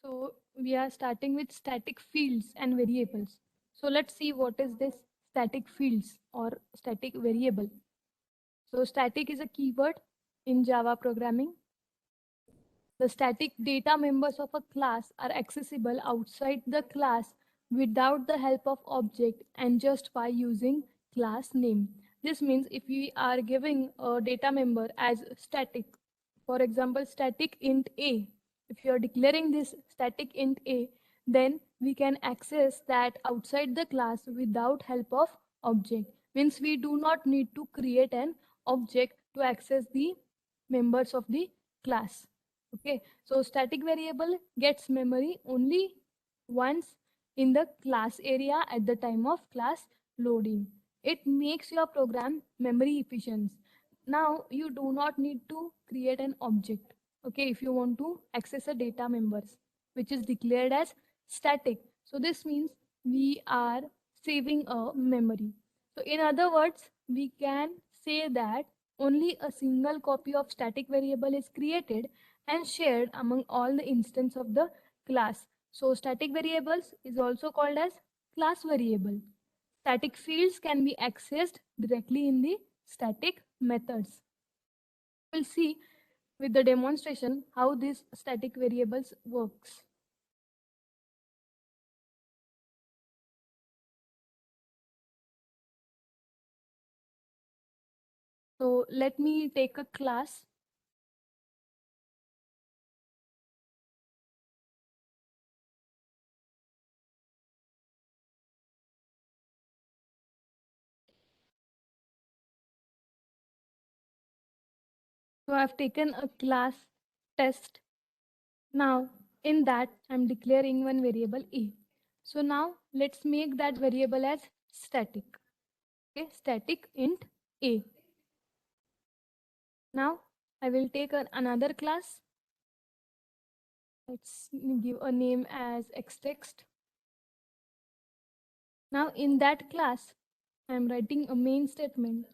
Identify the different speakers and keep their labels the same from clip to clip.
Speaker 1: So we are starting with static fields and variables. So let's see what is this static fields or static variable. So static is a keyword in Java programming. The static data members of a class are accessible outside the class without the help of object and just by using class name. This means if we are giving a data member as static, for example, static int a, if you are declaring this static int a, then we can access that outside the class without help of object. Means we do not need to create an object to access the members of the class. Okay, so static variable gets memory only once in the class area at the time of class loading. It makes your program memory efficient. Now you do not need to create an object. Okay, if you want to access a data members, which is declared as static. So this means we are saving a memory. So in other words, we can say that only a single copy of static variable is created and shared among all the instance of the class. So static variables is also called as class variable. Static fields can be accessed directly in the static methods. We'll see with the demonstration how these static variables works. So let me take a class. So I've taken a class test. Now in that I'm declaring one variable a. So now let's make that variable as static. Okay, static int a. Now I will take another class. Let's give a name as xtext. Now in that class, I am writing a main statement.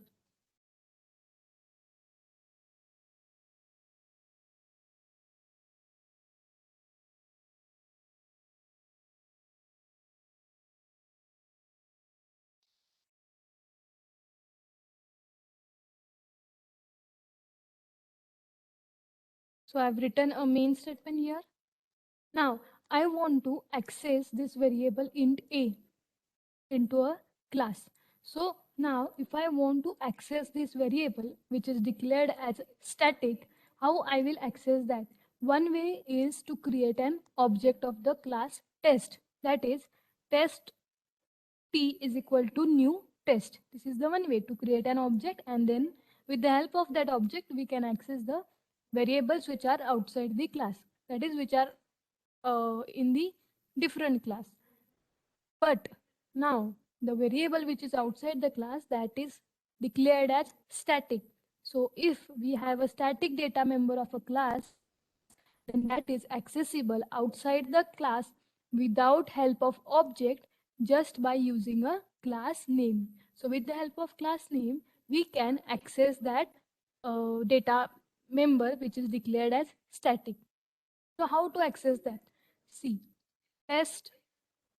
Speaker 1: So I've written a main statement here. Now I want to access this variable int a into a class. So now if I want to access this variable, which is declared as static, how I will access that? One way is to create an object of the class test. That is test t is equal to new test. This is the one way to create an object, and then with the help of that object we can access the variables which are outside the class, that is which are in the different class. But now the variable which is outside the class, that is declared as static. So if we have a static data member of a class, then that is accessible outside the class without help of object, just by using a class name. So with the help of class name, we can access that data member which is declared as static. So how to access that? See, test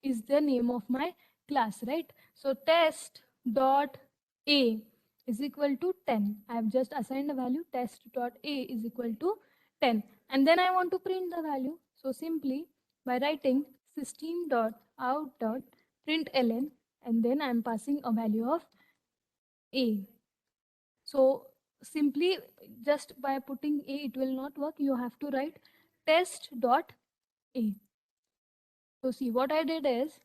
Speaker 1: is the name of my class, right? So test dot a is equal to 10. I have just assigned a value test dot a is equal to 10. And then I want to print the value. So simply by writing system dot out dot println, and then I'm passing a value of a. So simply just by putting a, it will not work. You have to write test dot a. So see what I did is,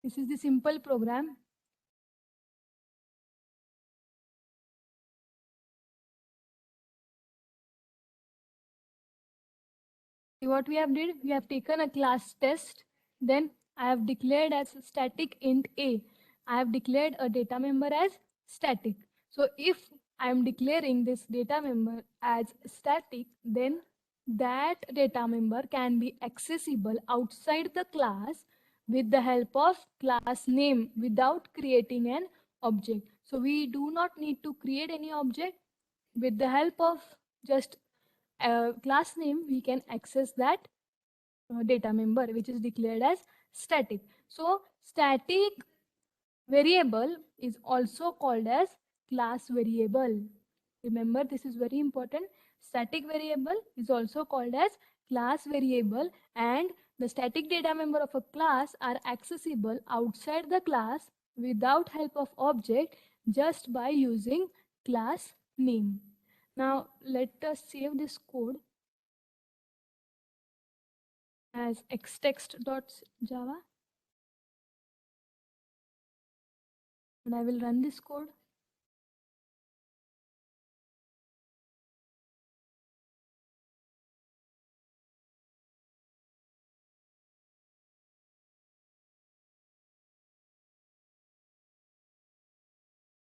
Speaker 1: this is the simple program. See what we have did? We have taken a class test. Then I have declared as static int a. I have declared a data member as static. So if I am declaring this data member as static, then that data member can be accessible outside the class with the help of class name without creating an object. So we do not need to create any object. With the help of just class name, we can access that data member, which is declared as static. So static variable is also called as class variable. Remember, this is very important. Static variable is also called as class variable, and the static data member of a class are accessible outside the class without help of object just by using class name. Now let us save this code as xtext.java, and I will run this code.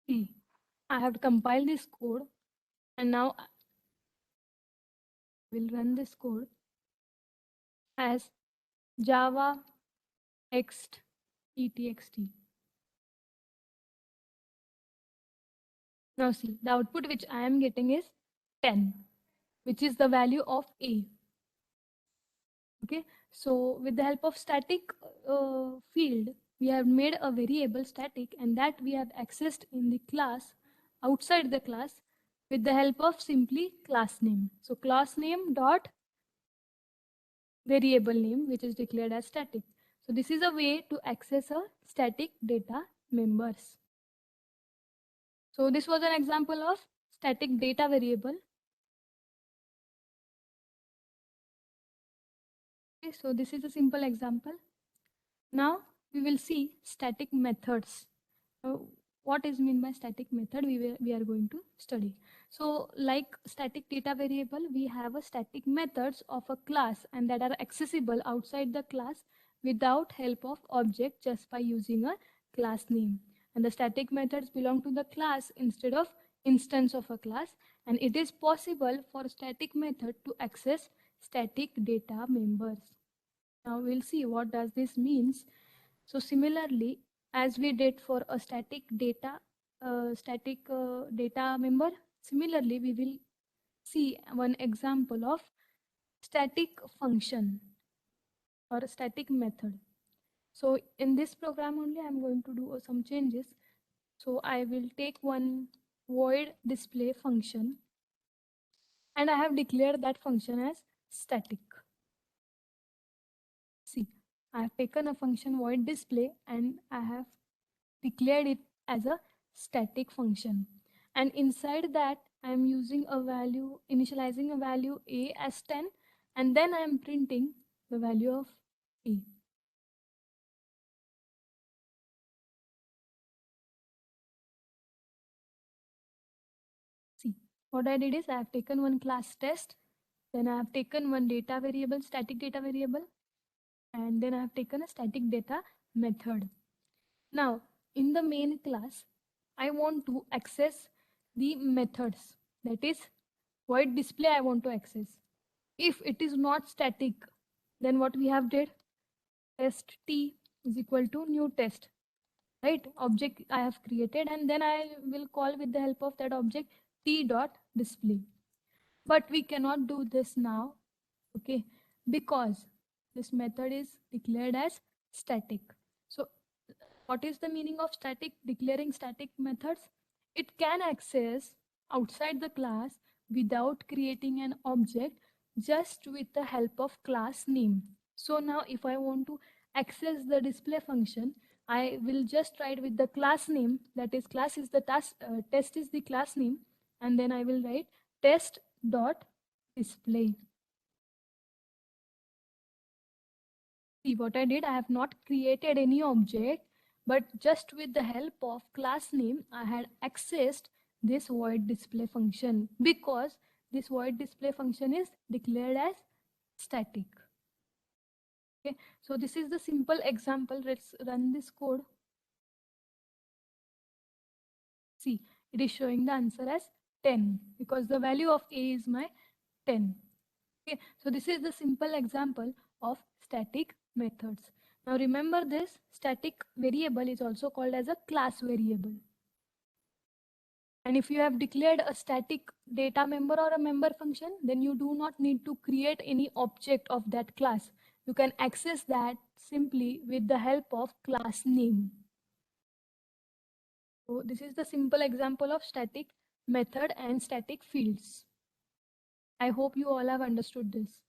Speaker 1: See, I have compiled this code, and now I will run this code as java ext. Now see, the output which I am getting is 10, which is the value of A. Okay, so with the help of static field, we have made a variable static, and that we have accessed in the class, outside the class, with the help of simply class name. So class name dot variable name, which is declared as static. So this is a way to access a static data members. So this was an example of static data variable. Okay, so this is a simple example. Now we will see static methods. What is mean by static method, we are going to study. So like static data variable, we have a static methods of a class and that are accessible outside the class without help of object just by using a class name. And the static methods belong to the class instead of instance of a class, and it is possible for static method to access static data members. Now we'll see what does this means. So similarly, as we did for a static data member, similarly we will see one example of static function or a static method. So in this program only, I'm going to do some changes. So I will take one void display function, and I have declared that function as static. See, I have taken a function void display and I have declared it as a static function. And inside that, I am using a value, initializing a value a as 10, and then I am printing the value of a. See, what I did is I have taken one class test, then I have taken one data variable, static data variable, and then I have taken a static data method. Now, in the main class, I want to access the methods, that is void display I want to access. If it is not static, then what we have did, test t is equal to new test, right? Object I have created, and then I will call with the help of that object t dot display. But we cannot do this now, okay, because this method is declared as static. So what is the meaning of static? Declaring static methods, it can access outside the class without creating an object, just with the help of class name. So now if I want to access the display function, I will just write with the class name, that is class is the test is the class name, and then I will write test dot display. See what I did, I have not created any object, but just with the help of class name, I had accessed this void display function, because this void display function is declared as static. Okay, so this is the simple example. Let's run this code. See, it is showing the answer as 10 because the value of a is my 10. Okay, so this is the simple example of static methods. Now remember, this static variable is also called as a class variable. And if you have declared a static data member or a member function, then you do not need to create any object of that class. You can access that simply with the help of class name. So this is the simple example of static method and static fields. I hope you all have understood this.